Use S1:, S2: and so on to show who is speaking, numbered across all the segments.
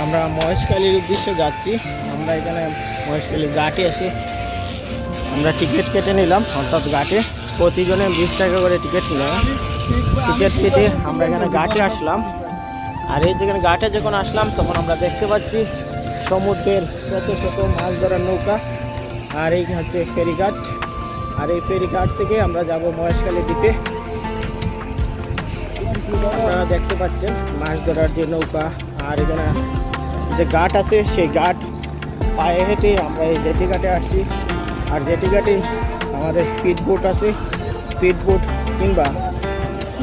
S1: আমরা মহেশখালীর উদ্দেশ্যে যাচ্ছি। আমরা এখানে মহেশখালীর ঘাটে এসে আমরা টিকিট কেটে নিলাম, অর্থাৎ ঘাটে প্রতিজনে 20 টাকা করে টিকিট নিলাম। টিকিট কেটে আমরা এখানে ঘাটে আসলাম। আর এই যেখানে ঘাটে যখন আসলাম তখন আমরা দেখতে পাচ্ছি সমুদ্রের শত শত মাছ ধরার নৌকা। আর এই হচ্ছে ফেরিঘাট। আর এই ফেরিঘাট থেকে আমরা যাব মহেশখালী দ্বীপে। আপনারা দেখতে পাচ্ছেন মাছ ধরার যে নৌকা। আর এখানে যে ঘাট আছে সেই ঘাট পায়ে হেঁটে আমরা এই জেটি ঘাটে আসি। আর জেটি ঘাটে আমাদের স্পিড বোট আছে। স্পিড বোট কিংবা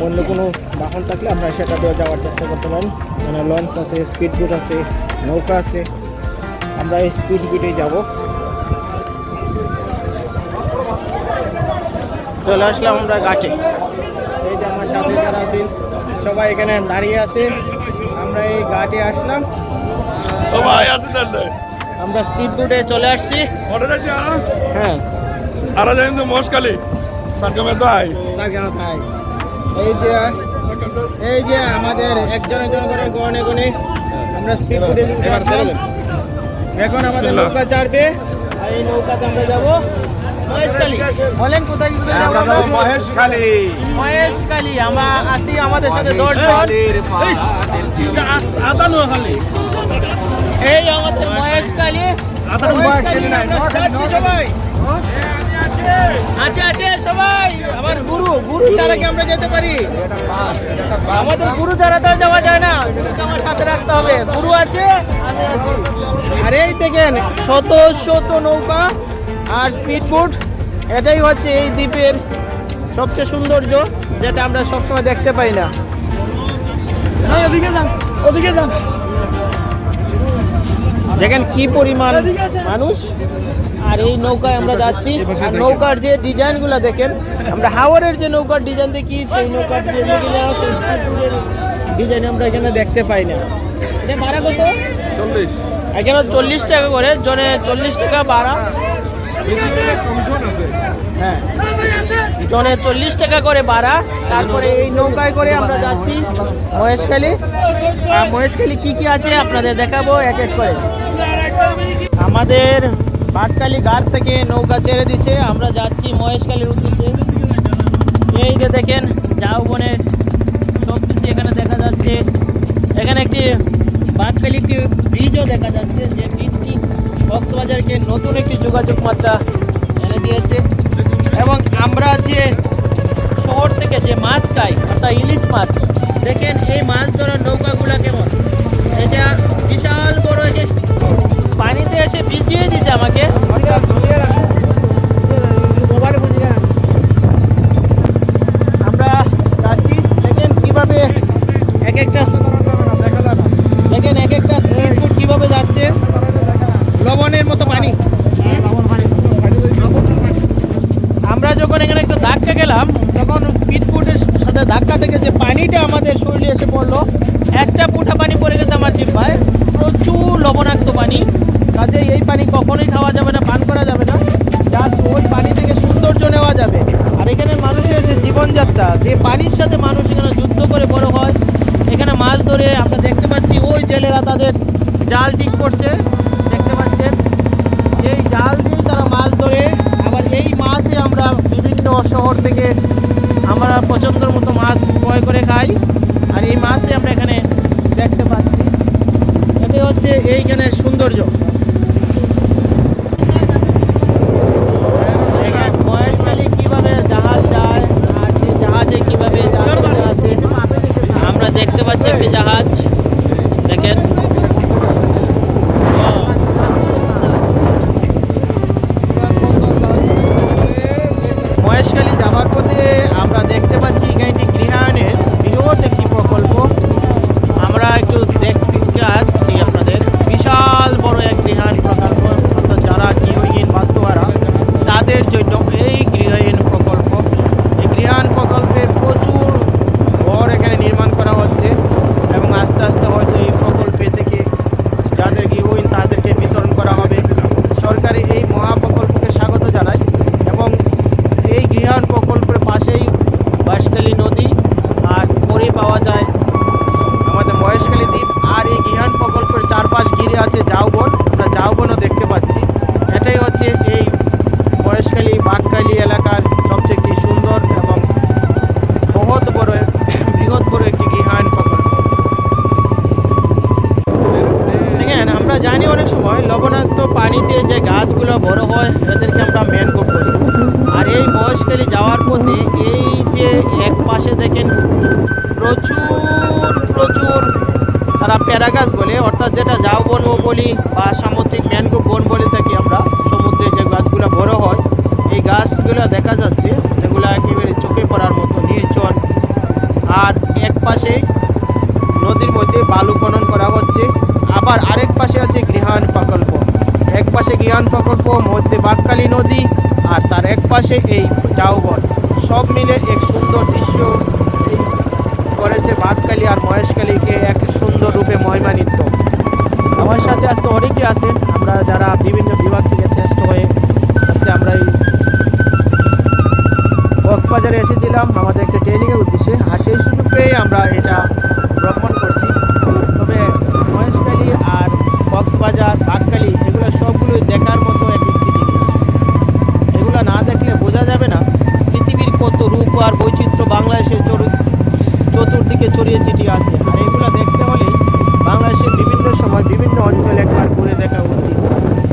S1: অন্য কোনো বাহন থাকলে আমরা সেটা দিয়ে যাওয়ার চেষ্টা করতে পারি। এখানে লঞ্চ আছে, স্পিড বোট আছে, নৌকা আছে। আমরা এই স্পিড বোটেই যাব। চলে আসলাম আমরা ঘাটে। এই যে আমার সাথে যারা আছেন সবাই এখানে দাঁড়িয়ে আছে। আমরা এই ঘাটে আসলাম, আমরা স্পিড বোটে চলে আসছি। হ্যাঁ,
S2: মহেশখালী
S1: এই যে আমাদের একজন একজন করে গনে গনে আমরা স্পিড বোটে এখন আমাদের নৌকা ছাড়বে। আর এই নৌকাতে আমরা যাবো মহেশখালী। বলেন কোথায়
S2: আমরা মহেশখালী।
S1: মহেশখালী আমরা আসি, আমাদের সাথে 10 জন। এই আমাদের মহেশখালী। সবাই আছে আছে সবাই। আমার গুরু ছাড়া কি আমরা যেতে পারি? আমাদের গুরু ছাড়া তো যাওয়া যায় না, আমার সাথে রাখতে হবে। গুরু আছে, আমি আছি। আর এই দেখেন শত শত নৌকা আর স্পিড বোট। এটাই হচ্ছে এই দ্বীপের সবচেয়ে সৌন্দর্য, যেটা আমরা সবসময় দেখতে পাই না। ওদিকে যান, দেখেন কি পরিমাণ মানুষ। আর এই নৌকায় আমরা যাচ্ছি। আর নৌকার যে ডিজাইনগুলো দেখেন, আমরা হাওরের যে নৌকার ডিজাইন দেখি সেই নৌকার ডিজাইন আমরা এখানে দেখতে পাই না। এটা ভাড়া কত?
S2: 40।
S1: এখানে 40 টাকা করে, জনে 40 টাকা ভাড়া। হ্যাঁ, জনে 40 টাকা করে ভাড়া। তারপরে এই নৌকায় করে আমরা যাচ্ছি মহেশখালী। আর মহেশখালী কি কি আছে আপনাদের দেখাবো এক এক করে। আমাদের বাটখালী ঘাট থেকে নৌকা ছেড়ে দিছে, আমরা যাচ্ছি মহেশখালীর উদ্দেশ্যে। এই যে দেখেন ঝাউবনের সব কিছু এখানে দেখা যাচ্ছে। এখানে একটি বাটখালী একটি ব্রিজও দেখা যাচ্ছে, যে ব্রিজটি কক্সবাজারকে নতুন একটি যোগাযোগ মাত্রা এনে দিয়েছে। এবং আমরা যে শহর থেকে যে মাছ খাই, অর্থাৎ ইলিশ মাছ, দেখেন এই মাছ ধরার নৌকাগুলো কেমন। এটা বিশাল বড়, যে পানিতে এসে ভিজিয়ে দিছে আমাকে। আমরা যাচ্ছি, দেখেন কিভাবে এক একটা স্পিড বোট কিভাবে যাচ্ছে। লবণের মতো পানি। আমরা যখন এখানে একটা ধাক্কা গেলাম, তখন স্পিড বোটের সাথে ধাক্কা থেকে যে পানিটা আমাদের শরীরে এসে পড়লো, একটা ফুটা পানি পড়ে গেছে আমার জিহ্বায়। প্রচুর লবণাক্ত পানি। কাজে এই পানি কখনোই খাওয়া যাবে না, পান করা যাবে না। জাস্ট ওই পানি থেকে সৌন্দর্য নেওয়া যাবে। আর এখানে মানুষের যে জীবনযাত্রা, যে পানির সাথে মানুষ এখানে যুদ্ধ করে বড় হয়, এখানে মাছ ধরে আমরা দেখতে পাচ্ছি ওই জেলেরা তাদের জাল ঠিক করছে, দেখতে পাচ্ছেন। এই জাল দিয়েই তারা মাছ ধরে। আবার এই মাছই আমরা বিভিন্ন শহর থেকে আমরা পছন্দের মতো মাছ ক্রয় করে খাই। আর এই মাছই আমরা এখানে দেখতে পাচ্ছি। এটাই হচ্ছে এইখানের সৌন্দর্য। মহেশখালী কিভাবে জাহাজ যায় আর সেই জাহাজে কিভাবে যাত্রীরা আসে আমরা দেখতে পাচ্ছি। একটি জাহাজ দেখেন। মহেশখালী যাওয়ার পথে আমরা দেখতে পাচ্ছি এখানে একটি গৃহায়নের বৃহৎ একটি প্রকল্প। আমরা একটু দেখতে যাচ্ছি আপনাদের। বিশাল বড় একটি লবণাক্ত পানিতে যে গাছগুলো বড় হয় এদেরকে আমরা ম্যানগ্রোভ বলি। আর এই মহেশখালী যাওয়ার পথে এই যে এক পাশে দেখেন প্রচুর প্রচুর তারা প্যারা গাছ বলে, অর্থাৎ যেটা ঝাউ বন বলি বা সামুদ্রিক ম্যানগ্রোভ বন বলে থাকি আমরা। সমুদ্রে যে গাছগুলো বড় হয় এই গাছগুলো দেখা যাচ্ছে, যেগুলো একেবারে চোখে পড়ার মতো নির্জন। আর এক পাশে নদীর মধ্যে বালু খনন করা হচ্ছে, আবার আরেক পাশে আছে গৃহায়ণ প্রকল্প। এক পাশে গৃহায়ণ প্রকল্প, মধ্যে বাঁকখালী নদী, আর তার এক পাশে এই ঝাউবন। সব মিলে এক সুন্দর দৃশ্য এই করেছে বাঁকখালী আর মহেশখালীকে এক সুন্দর রূপে মহিমান্বিত। আমার সাথে আজকে অনেকে আছেন, আমরা যারা বিভিন্ন বিভাগ থেকে শ্রেষ্ঠ হয়ে আজকে আমরা এই কক্সবাজারে এসেছিলাম আমাদের একটা ট্রেনিংয়ের উদ্দেশ্যে। আর সেই সুযোগ পেয়ে আমরা এটা ভ্রমণ করছি। তবে মহেশখালী আর কক্সবাজার, বাঁকখালী এগুলো সবগুলোই দেখার মতো এক একটি জিনিস। এগুলো না দেখলে বোঝা যাবে না পৃথিবীর কত রূপ আর বৈচিত্র্য বাংলাদেশের চতুর্দিকে ছড়িয়ে ছিটিয়ে আছে। আর এগুলো দেখতে হলে বাংলাদেশের বিভিন্ন সময় বিভিন্ন অঞ্চল একবার ঘুরে দেখা উচিত।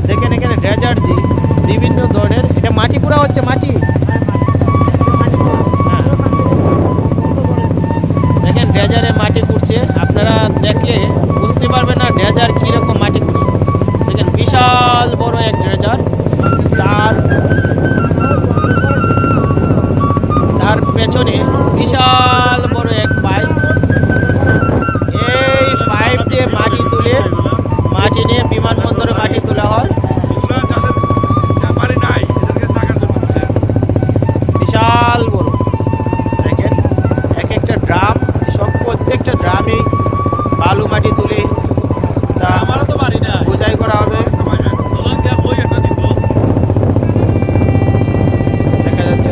S1: দেখেন এখানে ডেজার্ট যে বিভিন্ন ধরনের, এটা মাটি পুরা হচ্ছে, মাটি দেখেন ডেজারে মাটি কুড়ছে। আপনারা দেখলে বুঝতে পারবেন না ডেজার কীরকম মাটি কুড়ছে। দেখেন বিশাল বড় এক ড্রেজার, তার পেছনে বিশাল বড় এক পাইপ। এই পাইপ দিয়ে মাটি তুলে মাটি নিয়ে বিমানবন্দরে মাটি তোলা হয়। বিশাল বড় দেখেন এক একটা ড্রাম, সব প্রত্যেকটা ড্রামে বালু মাটি তুলে তা আমারও তো বাড়ি না বোঝাই করা হবে। দেখা যাচ্ছে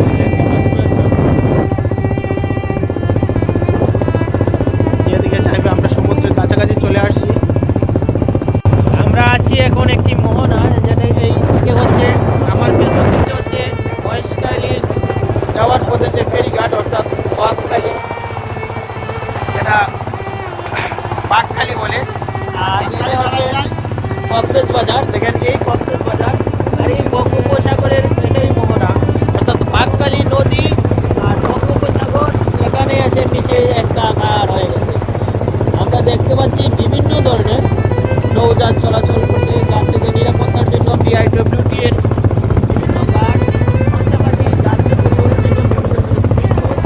S1: এদিকে চাইবে আমরা সমুদ্রের কাছাকাছি চলে আসছি। আমরা আছি এখন একটি মোহনা, যেটা এই দিকে হচ্ছে আমার পেছন দিকে হচ্ছে মহেশখালীর যাওয়ার পথে যে ফেরিঘাট, অর্থাৎ বাঁকখালী, যেটা বাঁকখালী বলে। আর এটা হচ্ছে কক্সেস বাজার। দেখেন এই কক্সেস বাজার আর এই বঙ্গোপসাগরের এটাই মোহনা, অর্থাৎ বাঁকখালী নদী আর বঙ্গোপসাগর এখানে এসে মিশে একটা আকার হয়ে গেছে। আমরা দেখতে পাচ্ছি বিভিন্ন ধরনের নৌযান চলাচল করছে, তার থেকে নিরাপত্তার জন্য BIWT এর বিভিন্ন গার্ড, পাশাপাশি যাত্রী পরিবহনের জন্য বিভিন্ন স্পিডবোট।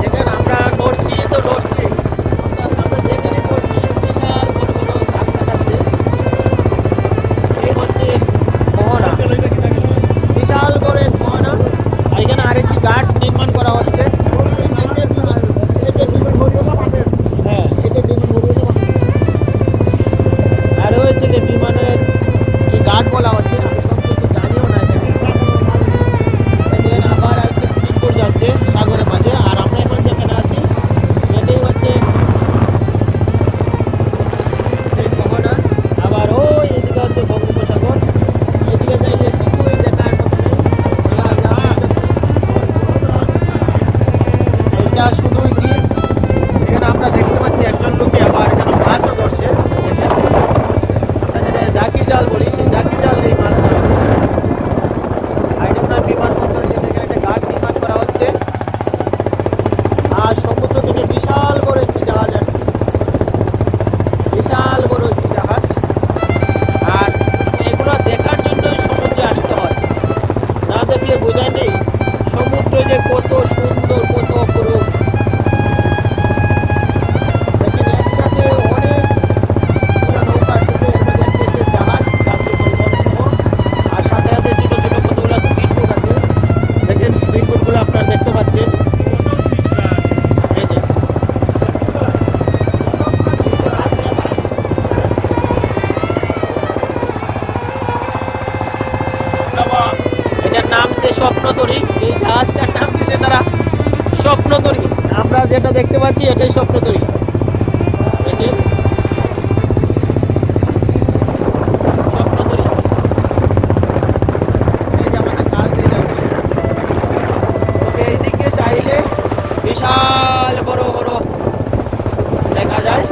S1: যেখানে আমরা নড়ছি তো নড়ছি, অর্থাৎ আমরা যেখানে নড়ছি বিশাল বড় বড় ধাক্কা যাচ্ছে। এই হচ্ছে মোহনা, বিশাল বড় এক মোহনা। আর এখানে আরেকটি ঘাট নির্মাণ করা হচ্ছে। আর হয়েছে যে বিমানের কি ঘাট বলা হচ্ছে, আমি সব কিছু জানিও না। দেখেন আবার একটা স্পিডবোট যাচ্ছে সাগরের মাঝে। আর আমরা এখন যেখানে আছি এটাই হচ্ছে এই মোহনা। আবার ওই এদিকে হচ্ছে বঙ্গোপসাগর, এদিকে সাইডে কিছুই দেখার মতো নেই। এটা শুধুই জিপ। এখানে আমরা দেখতে পাচ্ছি একজন লোকে আবার এখানে মাছও ধরছে। আমরা যেটা জাকি জাল বলি, সেই জাকি জাল দিয়ে মাছ ধরা হচ্ছে। আর এটা মনে হয় বিমানবন্দরের জন্য এখানে একটা ঘাট নির্মাণ করা হচ্ছে। আর সমুদ্র থেকে বিশাল বড় একটি জাহাজ আসছে, বিশাল বড় একটি জাহাজ। আর এগুলো দেখার জন্যই সমুদ্রে আসতে হয়, না দেখলে বোঝা নেই সমুদ্র যে কত সুন্দর, কত অপরূপ। দেখেন একসাথে অনেকগুলো নৌকা আসতেছে, এর মধ্যে একটি হচ্ছে জাহাজ, যাত্রী পরিবহন সহ। আর সাথে সাথে ছোট ছোট কতগুলো স্পিডবোট আছে। দেখেন স্পিডবোটগুলো আপনারা দেখতে পাচ্ছেন। এই যে এটার নাম সে স্বপ্নতরী। এই জাহাজটার নাম দিয়েছে তারা স্বপ্নতরী। আমরা যেটা দেখতে পাচ্ছি এটাই স্বপ্নতরী। এটি স্বপ্নতরী। এই যে আমাদের কাজ দিয়ে যাচ্ছে। তবে এইদিকে চাইলে বিশাল বড় বড় দেখা যায়।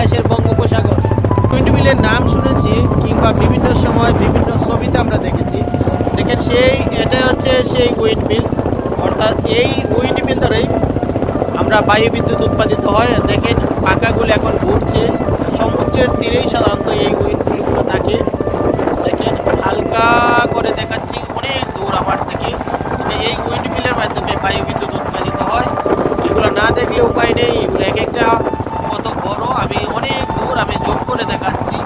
S1: বাংলাদেশের বঙ্গোপসাগর। উইন্ডমিলের নাম শুনেছি কিংবা বিভিন্ন সময় বিভিন্ন ছবিতে আমরা দেখেছি। দেখেন এটা হচ্ছে সেই উইন্ডমিল, অর্থাৎ এই উইন্ডমিল দ্বারাই আমরা বায়ু বিদ্যুৎ উৎপাদিত হয়। দেখেন পাখাগুলো এখন ঘুরছে, সমুদ্রের তীরেই সাধারণত এই উইন্ডমিলগুলো থাকে। দেখেন হালকা করে দেখাচ্ছি, অনেক দূর আমার থেকে। এই উইন্ডমিলের মাধ্যমে বায়ু বিদ্যুৎ উৎপাদিত হয়। এগুলো না দেখলে উপায় নেই, এগুলো এক একটা কত বড়। আমি অনেক দূর আমি জুম করে দেখাচ্ছি,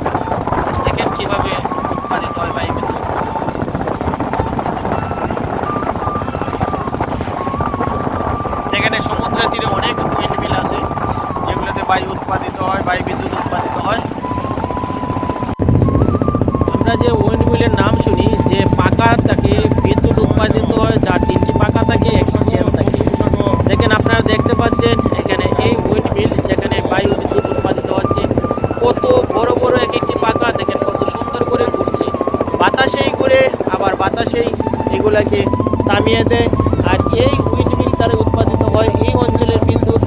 S1: দেখেন কিভাবে উৎপাদিত হয় বায়ু বিদ্যুৎ। এখানে সমুদ্রের তীরে অনেক উইন্ডমিল আছে, যেগুলোতে বায়ু উৎপাদিত হয়, বায়ু বিদ্যুৎ উৎপাদিত হয়। আমরা যে উইন্ডমিলের নাম শুনি, যে পাকা থাকে বিদ্যুৎ উৎপাদিত হয়, যার 3টি পাকা থাকে, 100 চেন থাকে। দেখেন আপনারা দেখতে পাচ্ছেন এখানে এই উইন্ডমিল যেখানে বায়ু বিদ্যুৎ উৎপাদিত হচ্ছে, কত বড় বড় এক একটি পাকা। দেখেন কত সুন্দর করে ঘুরছে, বাতাসেই ঘুরে, আবার বাতাসেই এগুলাকে থামিয়ে দেয়। আর এই উইন্ডমিল দ্বারা উৎপাদিত হয় এই অঞ্চলের বিদ্যুৎ,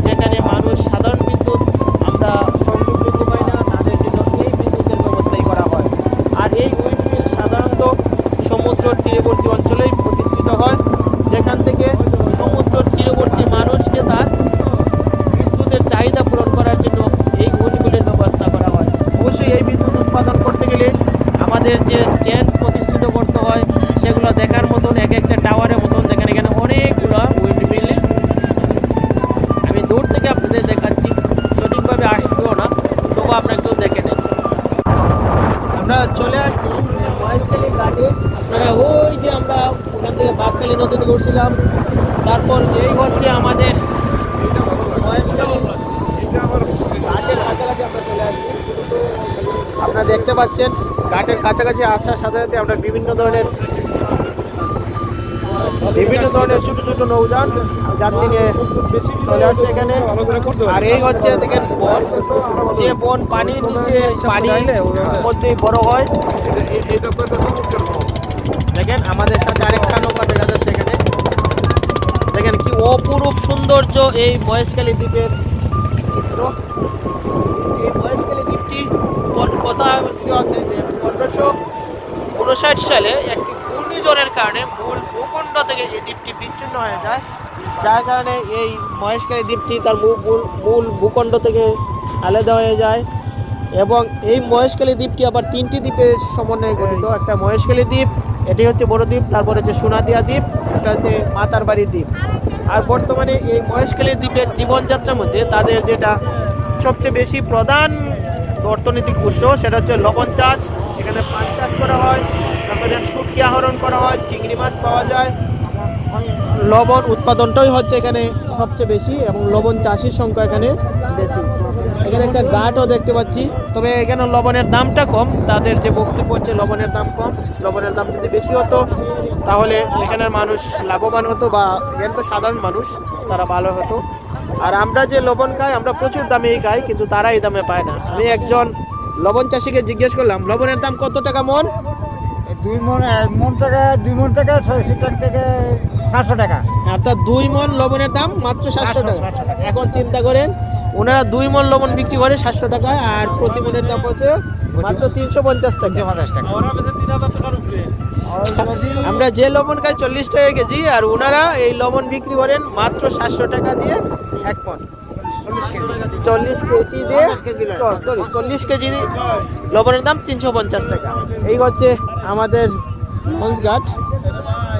S1: যেখানে মানুষ সাধারণ বিদ্যুৎ আমরা সংযোগ করতে পারি না, তাদের জন্য এই বিদ্যুতের ব্যবস্থাই করা হয়। আর এই উইন্ডমিল সাধারণত সমুদ্র তীরবর্তী অঞ্চলেই প্রতিষ্ঠিত হয়, যেখান থেকে সমুদ্র তীরবর্তী মানুষকে তার বিদ্যুতের চাহিদা পূরণ করার জন্য এই উইন্ডমিলের ব্যবস্থা করা হয়। অবশ্যই এই বিদ্যুৎ উৎপাদন করতে গেলে আমাদের যে স্ট্যান্ড প্রতিষ্ঠিত করতে হয়, সেগুলো দেখার মতন এক একটা টাওয়ারের মতন। দেখেন এখানে অনেকগুলো উইন্ডমিল, আমি দূর থেকে আপনাদের দেখাচ্ছি, সঠিকভাবে আসবেও না, তবু আপনারা একটু দেখে নেন। আমরা চলে আসছি মহেশখালী ঘাটে। আপনারা ওই যে আমরা ওখান থেকে বাঘখালী নদী থেকে উঠছিলাম, তারপর এই হচ্ছে আমাদের মহেশখালী ঘাটের কাছাকাছি আমরা চলে আসছি। আপনারা দেখতে পাচ্ছেন ঘাটের কাছাকাছি আসার সাথে সাথে আমরা বিভিন্ন ধরনের ছোট ছোট নৌযান যাত্রী নিয়ে চলে আসছে এখানে। আর এই হচ্ছে দেখেন বন, যে বন পানির নিচে পানি মধ্যে বড় হয়। দেখেন আমাদের সাথে আরেকটা নৌকা দেখা যাচ্ছে এখানে। দেখেন কি অপরূপ সৌন্দর্য এই মহেশখালী দ্বীপের চিত্র। এই মহেশখালী দ্বীপটি কথা আছে যে 1559 সালে একটি ঘূর্ণিঝড়ের কারণে মূল ভূখণ্ড থেকে এই দ্বীপটি বিচ্ছিন্ন হয়ে যায়, যার কারণে এই মহেশখালী দ্বীপটি তার মূল ভূখণ্ড থেকে আলাদা হয়ে যায়। এবং এই মহেশখালী দ্বীপটি আবার 3টি দ্বীপের সমন্বয়ে গঠিত। একটা মহেশখালী দ্বীপ, এটি হচ্ছে বড় দ্বীপ, তারপরে হচ্ছে সোনাদিয়া দ্বীপ, এটা হচ্ছে মাতারবাড়ি দ্বীপ। আর বর্তমানে এই মহেশখালী দ্বীপের জীবনযাত্রার মধ্যে তাদের যেটা সবচেয়ে বেশি প্রধান অর্থনৈতিক উৎস, সেটা হচ্ছে লবণ চাষ। এখানে পান চাষ করা হয়, তারপরে শুটকি আহরণ করা হয়, চিংড়ি মাছ পাওয়া যায়। লবণ উৎপাদনটাই হচ্ছে এখানে সবচেয়ে বেশি, এবং লবণ চাষির সংখ্যা এখানে বেশি। এখানে একটা ঘাটও দেখতে পাচ্ছি, তবে এখানে লবণের দামটা কম। তাদের যে বক্তব্য হচ্ছে লবণের দাম কম, লবণের দাম যদি বেশি হতো তাহলে এখানের মানুষ লাভবান হতো, বা এখানে তো সাধারণ মানুষ তারা ভালো হতো। আর আমরা যে লবণ খাই, আমরা প্রচুর দামেই খাই, কিন্তু তারা এই দামে পায় না। আমি একজন লবণ চাষিকে জিজ্ঞেস করলাম লবণের দাম কত টাকা মন?
S3: 2 মন থেকে 600 টাকা থেকে 500 টাকা।
S1: অর্থাৎ 2 মন লবণের দাম মাত্র 700 টাকা। এখন চিন্তা করেন, ওনারা 2 মন লবণ বিক্রি করে 700 টাকায়, আর প্রতি মনের দাম হচ্ছে মাত্র 350 টাকা। আমরা যে লবণ খাই 40 টাকা কেজি, আর ওনারা এই লবণ বিক্রি করেন মাত্র 700 টাকা দিয়ে 1 মন। 40 কেজি দিয়ে 40 কেজি লবণের দাম 350 টাকা। এই হচ্ছে আমাদের হংসঘাট,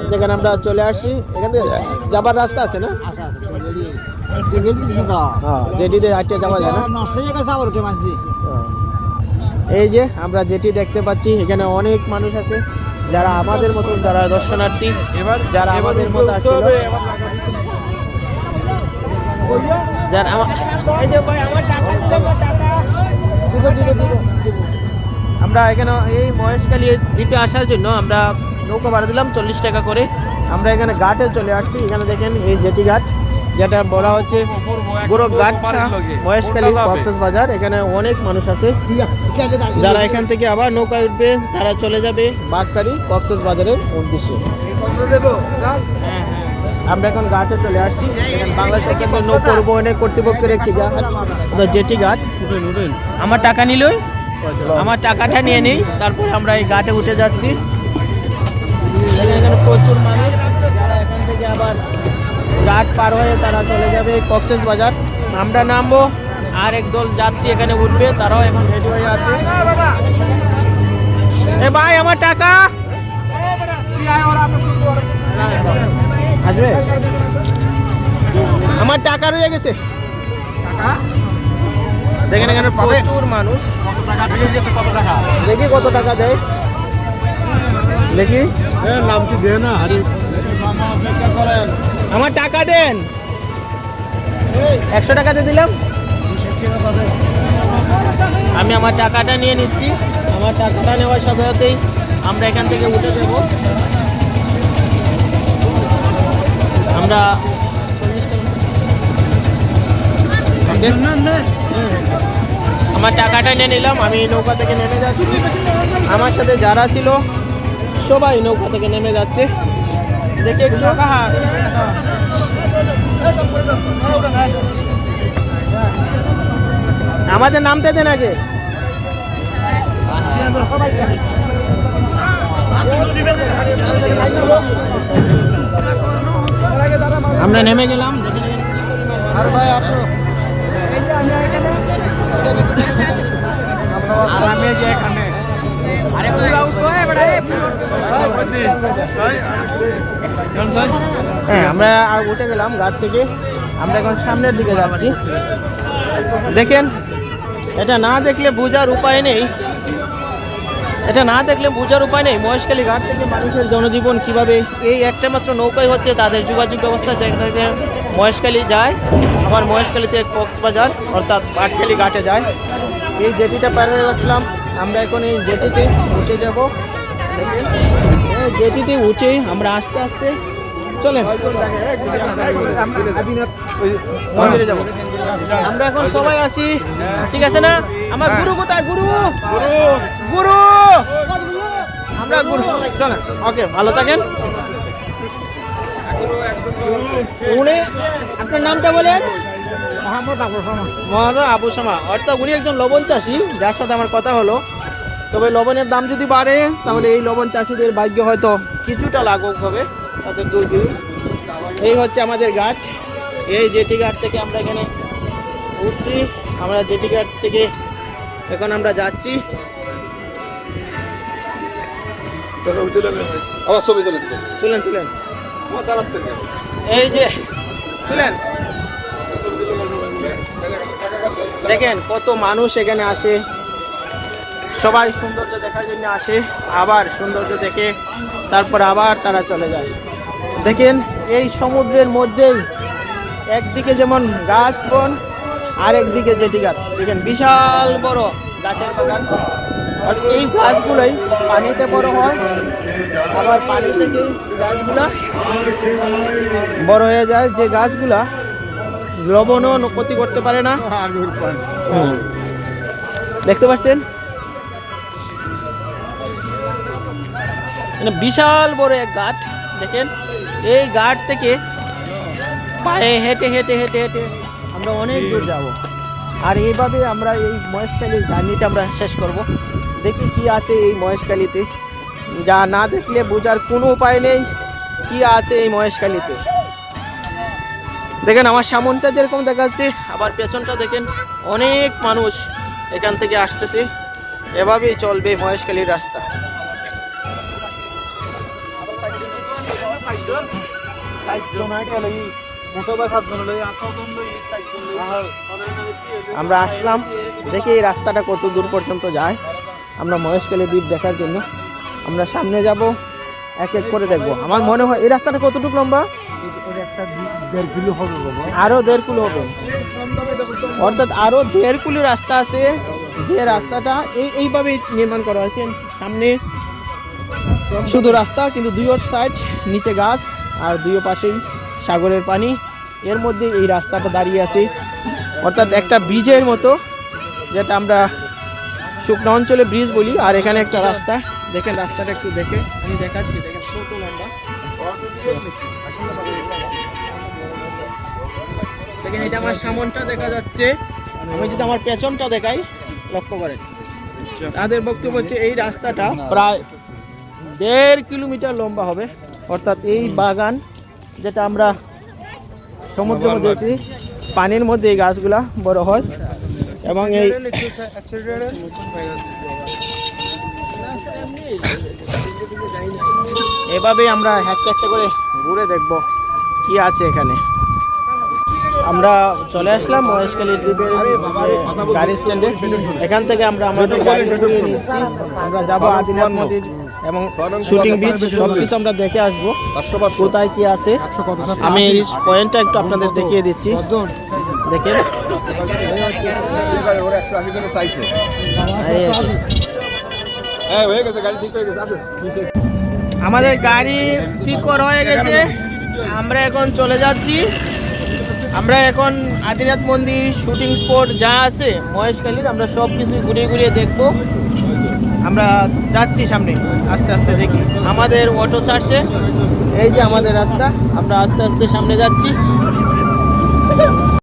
S1: যেখানে আমরা চলে আসছি। এখান থেকে যাবার রাস্তা আছে না? হ্যাঁ, জেটিতে আটটা যাওয়া যায় না। এই যে আমরা যেটি দেখতে পাচ্ছি, এখানে অনেক মানুষ আছে যারা আমাদের মতন, যারা দর্শনার্থী, যারা আমাদের মতো আসছিল, যারা আমরা এখানে এই মহেশখালী দ্বীপে আসার জন্য আমরা নৌকা ভাড়া দিলাম 40 টাকা করে। আমরা এখানে ঘাটে চলে আসছি। এখানে দেখেন এই জেটি ঘাট, যেটা বলা হচ্ছে বড় ঘাট মহেশখালী কক্সবাজার। এখানে অনেক মানুষ আছে যারা এখান থেকে আবার নৌকায় উঠবে, তারা চলে যাবে বাঘখালী কক্সবাজারের উদ্দেশ্যে। আমরা এখন ঘাটে চলে আসছি। এখানে বাংলাদেশ নৌ পরিবহনের কর্তৃপক্ষের একটি ঘাট, জেটি ঘাট। আমার টাকা নিলই, আমার টাকাটা নিয়ে নিই, তারপর আমরা এই ঘাটে উঠে যাচ্ছি। এখানে প্রচুর মানুষ, যারা এখান থেকে আবার ঘাট পার হয়ে তারা চলে যাবে কক্সবাজার। আমরা নামবো, আর একদল যাত্রী এখানে উঠবে, তারাও এখন রেডি হয়ে আছে। এ ভাই, আমার টাকা আসবে, আমার টাকা রয়ে গেছে। দেখেন এখানে প্রচুর মানুষ। দেখি কত টাকা দেয়, দেখি
S3: নাম কি দে না আরে
S1: আমার টাকা দেন। 100 টাকা দিয়ে দিলাম, আমি আমার টাকাটা নিয়ে নিচ্ছি। আমার টাকাটা নেওয়ার সাথে সাথেই আমরা এখান থেকে উঠে দেব। আমরা আমার টাকাটা নিয়ে নিলাম, আমি নৌকা থেকে নেমে যাচ্ছি। আমার সাথে যারা ছিল সবাই নৌকা থেকে নেমে যাচ্ছে। দেখে একটু আমাদের নামতে দেন আগে। আমরা নেমে গেলাম।
S3: আর ভাই আপনি আমি যে এখানে
S1: হ্যাঁ, আমরা আর উঠে গেলাম ঘাট থেকে। আমরা এখন সামনের দিকে যাচ্ছি। দেখেন, এটা না দেখলে বোঝার উপায় নেই, এটা না দেখলে বোঝার উপায় নেই মহেশখালী ঘাট থেকে মানুষের জনজীবন কিভাবে। এই একটা মাত্র নৌকাই হচ্ছে তাদের যোগাযোগ ব্যবস্থা, যেখান থেকে মহেশখালী যায়, আবার মহেশখালীতে কক্সবাজার অর্থাৎ পাটখালী ঘাটে যায়। এই জেটিটা পার হয়ে রাখলাম, আমরা এখন এই জেটিতে উঠে যাব। এই জেটিতে উঠে আমরা আস্তে আস্তে চলেন মন্দিরে যাব। আমরা এখন সবাই আসি, ঠিক আছে না? আমার গুরু কোথায়? গুরু গুরু আমরা গুরু, চলেন। ওকে, ভালো থাকেন। উনি, আপনার নামটা বলেন?
S3: মোহাম্মদ আবু সামা।
S1: মোহাম্মদ আবু সামা, অর্থাৎ উনি একজন লবণ চাষি, যার সাথে আমার কথা হলো। তবে লবণের দাম যদি বাড়ে তাহলে এই লবণ চাষিদের ভাগ্য হয়তো কিছুটা লাঘব হবে, তাদের দুর্দিন। এই হচ্ছে আমাদের ঘাট। এই জেটি ঘাট থেকে আমরা এখানে উঠছি। আমরা জেটি ঘাট থেকে এখন আমরা যাচ্ছি।
S2: আবার ছবি তুলে
S1: তুলেন তুলেন, এই যে তুলেন। দেখেন কত মানুষ এখানে আসে, সবাই সৌন্দর্য দেখার জন্য আসে, আবার সৌন্দর্য দেখে তারপর আবার তারা চলে যায়। দেখেন এই সমুদ্রের মধ্যেই একদিকে যেমন গাছ বন, আর একদিকে জেটি ঘাট। দেখেন বিশাল বড় গাছের বাগান, আর এই গাছগুলোই পানিতে বড় হয়, আবার পানি থেকে গাছগুলা বড় হয়ে যায়। যে গাছগুলা লবণও ক্ষতি করতে পারে না। দেখতে পাচ্ছেন বিশাল বড় এক ঘাট। দেখেন এই ঘাট থেকে পায়ে হেঁটে হেঁটে হেঁটে হেঁটে আমরা অনেক দূর যাব। আর এইভাবে আমরা এই মহেশখালীর জার্নিটা আমরা শেষ করব। দেখি কি আছে এই মহেশখালীতে, যা না দেখলে বোঝার কোনো উপায় নেই কি আছে এই মহেশখালীতে। দেখেন আমার সামনটা যেরকম দেখা যাচ্ছে, আবার পেছনটা দেখেন অনেক মানুষ এখান থেকে আসতেছে। এভাবেই চলবে মহেশখালীর রাস্তা। আমরা আসলাম, দেখি এই রাস্তাটা কত দূর পর্যন্ত যায়। আমরা মহেশখালী দ্বীপ দেখার জন্য আমরা সামনে যাব, এক এক করে দেখবো। আমার মনে হয় এই রাস্তাটা কতটুকু লম্বা? আরো 1.5 কিলো হবে, অর্থাৎ আরো 1.5 কিলো রাস্তা আছে। যে রাস্তাটা এইভাবে নির্মাণ করা হয়েছে। সামনে শুধু রাস্তা, কিন্তু দুই সাইড নিচে গাছ, আর দুই পাশেই সাগরের পানি। এর মধ্যে এই রাস্তাটা দাঁড়িয়ে আছে, অর্থাৎ একটা ব্রিজের মতো, যেটা আমরা শুকনো অঞ্চলে ব্রিজ বলি। আর এখানে একটা রাস্তা, দেখেন রাস্তাটা একটু দেখে আমি দেখাচ্ছি। দেখেন কত লম্বা। দেখেন এটা আমার সামনটা দেখা যাচ্ছে, আমি যদি আমার পেছনটা দেখাই লক্ষ্য করেন, তাদের বক্তব্য হচ্ছে এই রাস্তাটা প্রায় 1.5 কিলোমিটার লম্বা হবে। অর্থাৎ এই বাগান যেটা আমরা সমুদ্রের মধ্যে দেখি, পানির মধ্যে এই গাছগুলা বড় হয় এবং এই এভাবেই আমরা একটা একটা করে ঘুরে দেখব কি আছে এখানে। আমরা চলে আসলাম মহেশখালী দ্বীপের গাড়ি স্ট্যান্ডে। এখান থেকে আমরা আমাদের গাড়ি ঘুরিয়ে নিচ্ছি। আমরা যাবো আদিনাথ মন্দির এবং শুটিং বিচ, সব কিছু আমরা দেখে আসবো কোথায় কি আছে। আমি এই পয়েন্টটা একটু আপনাদের দেখিয়ে দিচ্ছি, দেখেন। আমাদের গাড়ি ঠিক করা হয়ে গেছে, আমরা এখন চলে যাচ্ছি। আমরা এখন আদিনাথ মন্দির, শুটিং স্পট যা আছে মহেশখালীর, আমরা সব কিছু ঘুরিয়ে ঘুরিয়ে দেখব। আমরা যাচ্ছি সামনে, আস্তে আস্তে দেখি। আমাদের অটো ছাড়ছে, এই যে আমাদের রাস্তা, আমরা আস্তে আস্তে সামনে যাচ্ছি।